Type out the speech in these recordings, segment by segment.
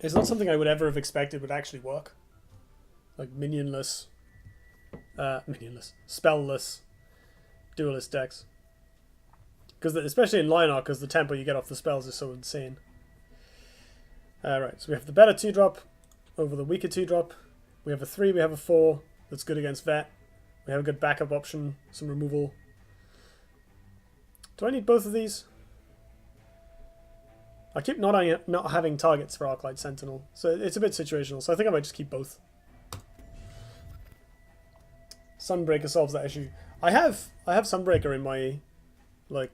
It's not something I would ever have expected would actually work. Like minionless, spellless Duelyst decks. Because especially in line art, because the tempo you get off the spells is so insane. Right, so we have the better 2-drop over the weaker 2-drop. We have a 3, we have a 4 that's good against Vet. We have a good backup option, some removal. Do I need both of these? I keep not having targets for Arclight Sentinel, so it's a bit situational, so I think I might just keep both. Sunbreaker solves that issue. I have Sunbreaker in my like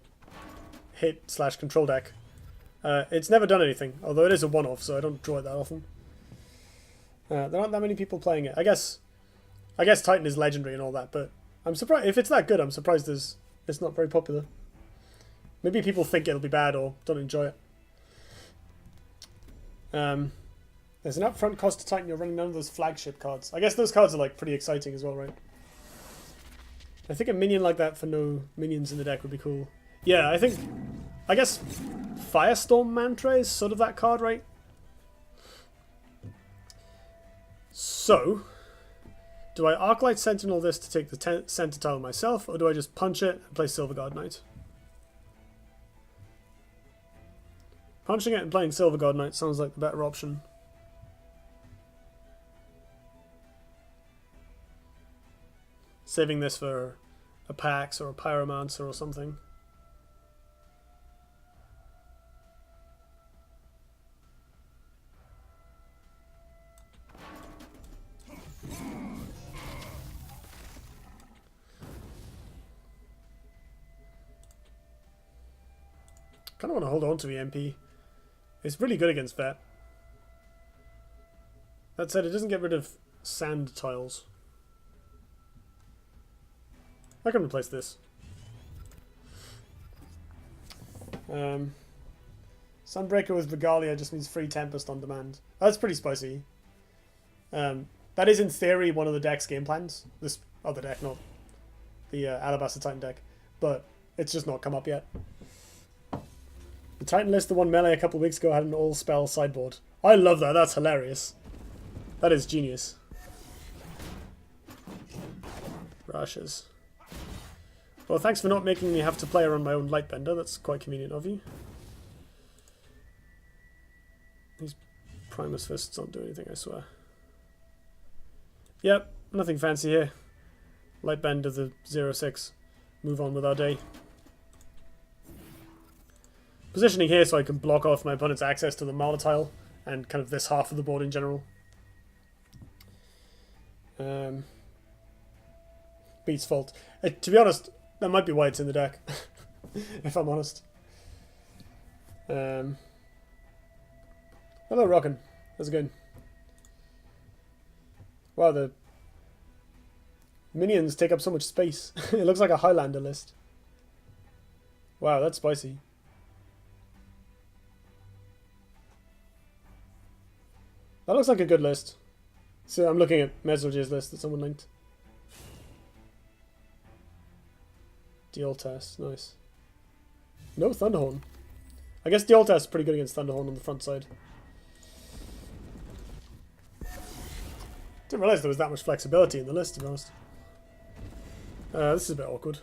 hit/control deck. It's never done anything, although it is a one-off, so I don't draw it that often. There aren't that many people playing it. I guess Titan is legendary and all that, but I'm surprised if it's that good. I'm surprised it's not very popular. Maybe people think it'll be bad or don't enjoy it. There's an upfront cost to Titan. You're running none of those flagship cards. I guess those cards are like pretty exciting as well, right? I think a minion like that for no minions in the deck would be cool. Yeah, I guess Firestorm Mantra is sort of that card, right? So, do I Arclight Sentinel this to take the center tile myself, or do I just punch it and play Silverguard Knight? Punching it and playing Silverguard Knight sounds like the better option. Saving this for a Pax or a Pyromancer or something. Kind of want to hold on to the MP. It's really good against Vet. That said, it doesn't get rid of sand tiles. I can replace this. Sunbreaker with Regalia just means free Tempest on demand. That's pretty spicy. That is in theory one of the deck's game plans. This other deck, not the Alabaster Titan deck. But it's just not come up yet. The Titan list, the one melee a couple of weeks ago, had an all-spell sideboard. I love that. That's hilarious. That is genius. Rashes. Well, thanks for not making me have to play around my own Lightbender. That's quite convenient of you. These Primus Fists don't do anything, I swear. Yep, nothing fancy here. Lightbender the 0/6. Move on with our day. Positioning here so I can block off my opponent's access to the Marla tile and kind of this half of the board in general. Beats fault. To be honest, that might be why it's in the deck, if I'm honest. Hello, Rockin'. How's it going? Wow, the minions take up so much space. It looks like a Highlander list. Wow, that's spicy. That looks like a good list. So I'm looking at Mesroge's list that someone linked. Deal test, nice. No Thunderhorn. I guess Deal test is pretty good against Thunderhorn on the front side. Didn't realize there was that much flexibility in the list, to be honest. This is a bit awkward.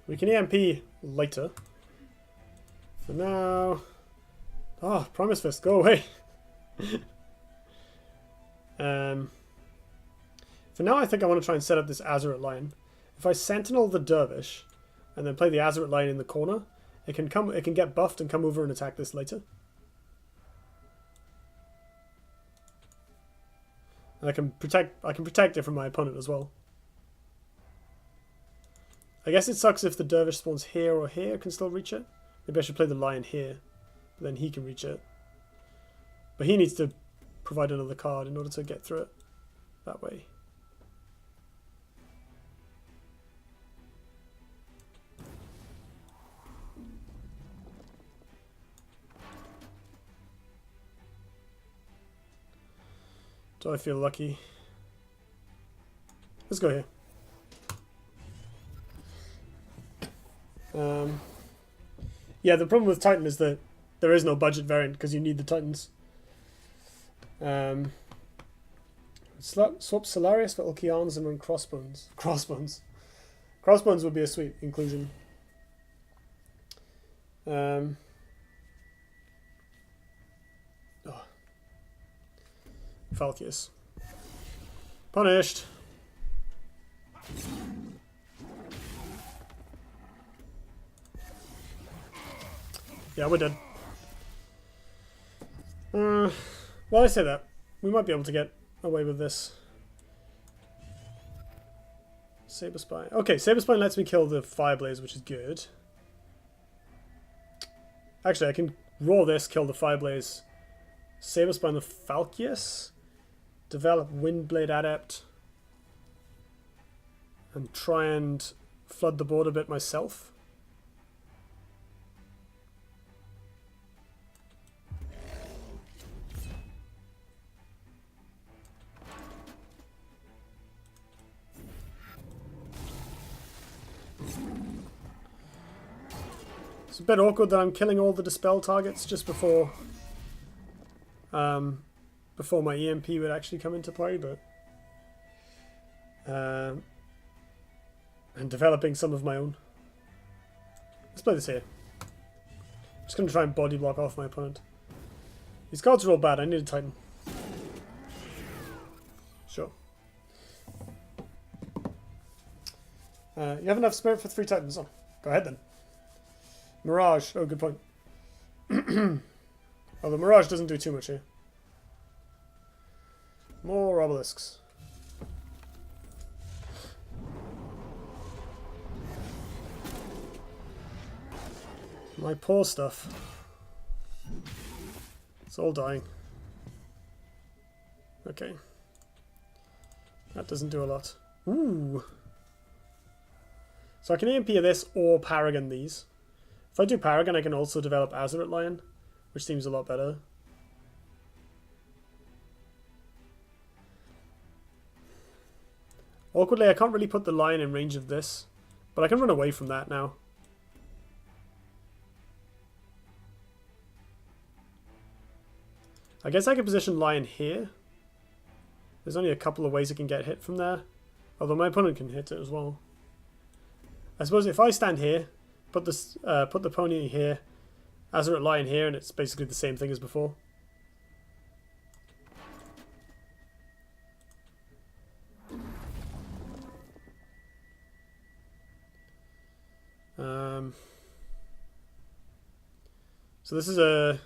We can EMP later. For now... Oh, Primus Fist, go away! For now, I think I want to try and set up this Azuret Lion. If I Sentinel the Dervish, and then play the Azuret Lion in the corner, it can get buffed and come over and attack this later. And I can protect it from my opponent as well. I guess it sucks if the Dervish spawns here or here, can still reach it. Maybe I should play the Lion here, but then he can reach it. But he needs to provide another card in order to get through it that way. Do I feel lucky? Let's go here. Yeah, the problem with Titan is that there is no budget variant because you need the Titans. Swap Solarius for Ulquians and run Crossbones. Crossbones would be a sweet inclusion. Falcius. Punished. Yeah, we're dead. Well, I say that. We might be able to get away with this. Saber Spine. Okay, Saber Spine lets me kill the Fireblaze, which is good. Actually, I can roll this, kill the Fireblaze. Saber Spine the Falcius. Develop Windblade Adept. And try and flood the board a bit myself. It's a bit awkward that I'm killing all the Dispel targets just before before my EMP would actually come into play, but and developing some of my own. Let's play this here. I'm just going to try and body block off my opponent. These cards are all bad. I need a Titan. Sure. You have enough spirit for 3 Titans. Oh, go ahead then. Mirage. Oh, good point. Although Mirage doesn't do too much here. More obelisks. My poor stuff. It's all dying. Okay. That doesn't do a lot. Ooh. So I can EMP this or Paragon these. If I do Paragon, I can also develop Azuret Lion, which seems a lot better. Awkwardly, I can't really put the Lion in range of this, but I can run away from that now. I guess I can position Lion here. There's only a couple of ways it can get hit from there, although my opponent can hit it as well. I suppose if I stand here, put the pony here, Azuret Lion here, and it's basically the same thing as before. So this is a...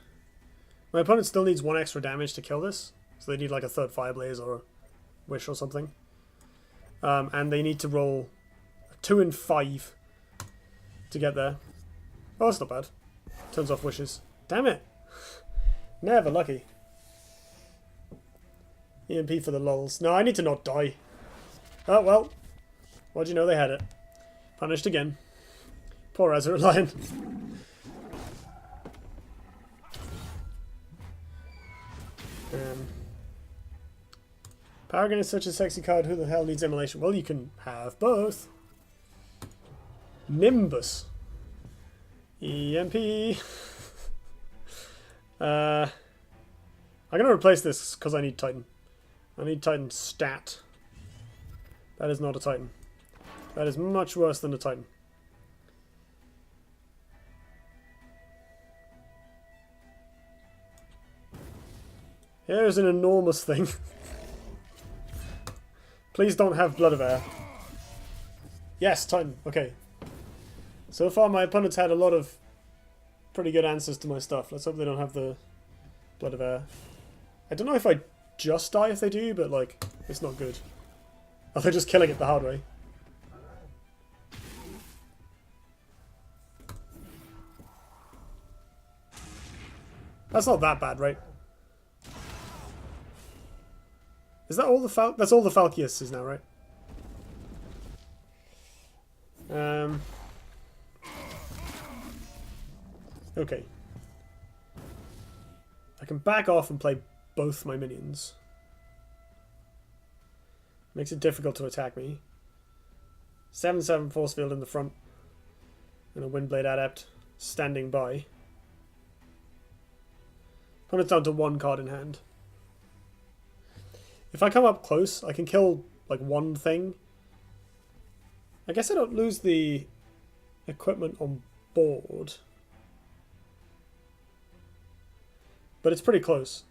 My opponent still needs 1 extra damage to kill this, so they need like a 3rd Fireblaze or a Wish or something. And they need to roll 2 and 5 to get there. Oh, that's not bad. Turns off Wishes. Damn it! Never lucky. EMP for the lulz. No, I need to not die. Oh, well. Why'd you know they had it? Punished again. Poor Azuret Lion. Paragon is such a sexy card. Who the hell needs Immolation? Well, you can have both. Nimbus. EMP. I'm going to replace this because I need Titan. I need Titan stat. That is not a Titan. That is much worse than a Titan. Here's an enormous thing. Please don't have Blood of Air. Yes, Titan. Okay. So far my opponent's had a lot of pretty good answers to my stuff. Let's hope they don't have the Blood of Air. I don't know if I just die if they do, but like, it's not good. Oh, they're just killing it the hard way. That's not that bad, right? Is that all the that's all the Falcius is now, right? Okay. I can back off and play both my minions. Makes it difficult to attack me. 7/7 force field in the front. And a Windblade Adept standing by. Opponent's down to 1 card in hand. If I come up close, I can kill like one thing. I guess I don't lose the equipment on board. But it's pretty close.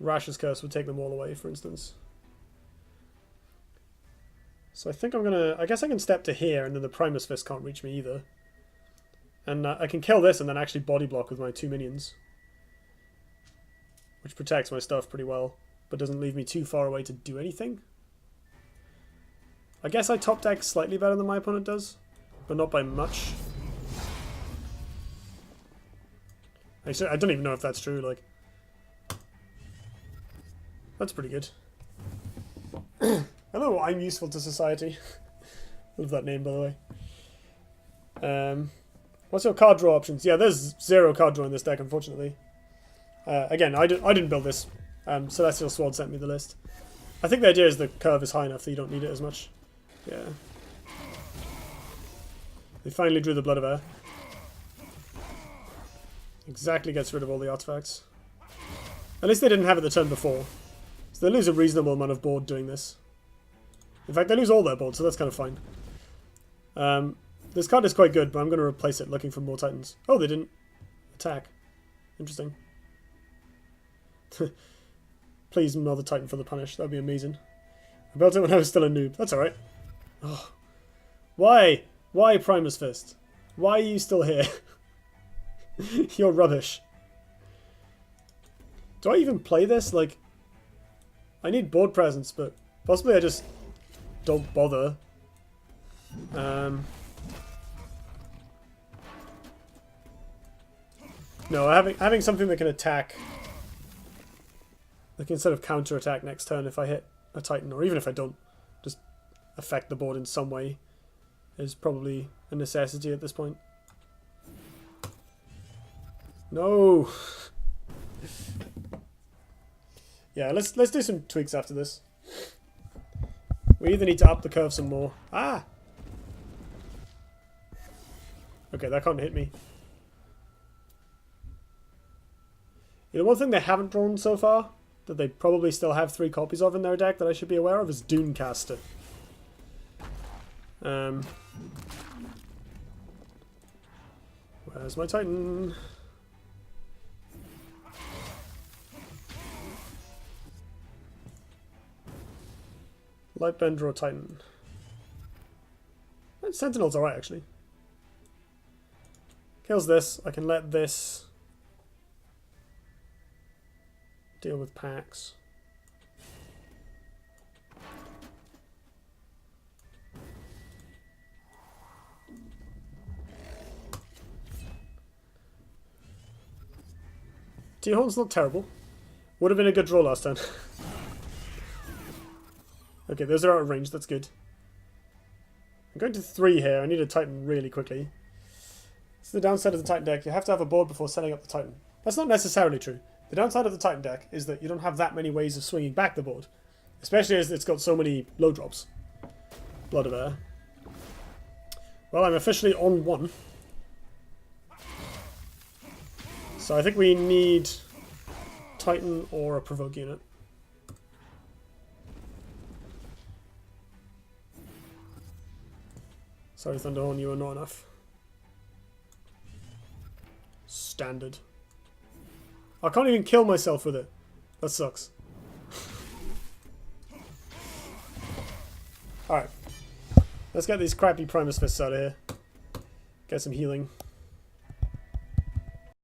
Rash's Curse would take them all away, for instance. So I think I'm gonna... I guess I can step to here, and then the Primus Fist can't reach me either. And I can kill this and then actually body block with my 2 minions. Which protects my stuff pretty well, but doesn't leave me too far away to do anything. I guess I top deck slightly better than my opponent does, but not by much. Actually, I don't even know if that's true, like... That's pretty good. Hello, I'm useful to society. Love that name, by the way. What's your card draw options? Yeah, there's 0 card draw in this deck, unfortunately. Again, I didn't build this. Celestial Sword sent me the list. I think the idea is the curve is high enough that you don't need it as much. Yeah. They finally drew the Blood of Air. Exactly gets rid of all the artifacts. At least they didn't have it the turn before. So they lose a reasonable amount of board doing this. In fact, they lose all their board, so that's kind of fine. This card is quite good, but I'm going to replace it looking for more Titans. Oh, they didn't attack. Interesting. Please, another Titan for the punish. That would be amazing. I built it when I was still a noob. That's alright. Oh. Why? Why Primus Fist? Why are you still here? You're rubbish. Do I even play this? Like, I need board presence, but possibly I just don't bother. No, having something that can attack, that can sort of counter-attack next turn if I hit a Titan, or even if I don't, just affect the board in some way, is probably a necessity at this point. No! Yeah, let's do some tweaks after this. We either need to up the curve some more. Ah! Okay, that can't hit me. You know, one thing they haven't drawn so far, that they probably still have 3 copies of in their deck that I should be aware of, is Dunecaster. Where's my Titan? Lightbender or Titan? Sentinel's alright, actually. Kills this. I can let this deal with packs. T-Horn's not terrible. Would have been a good draw last turn. Okay, those are out of range, that's good. I'm going to 3 here, I need a Titan really quickly. It's the downside of the Titan deck, you have to have a board before setting up the Titan. That's not necessarily true. The downside of the Titan deck is that you don't have that many ways of swinging back the board. Especially as it's got so many low drops. Blood of Air. Well, I'm officially on 1. So I think we need Titan or a Provoke unit. Sorry, Thunderhorn, you are not enough. Standard. I can't even kill myself with it. That sucks. Alright. Let's get these crappy Primus Fists out of here. Get some healing.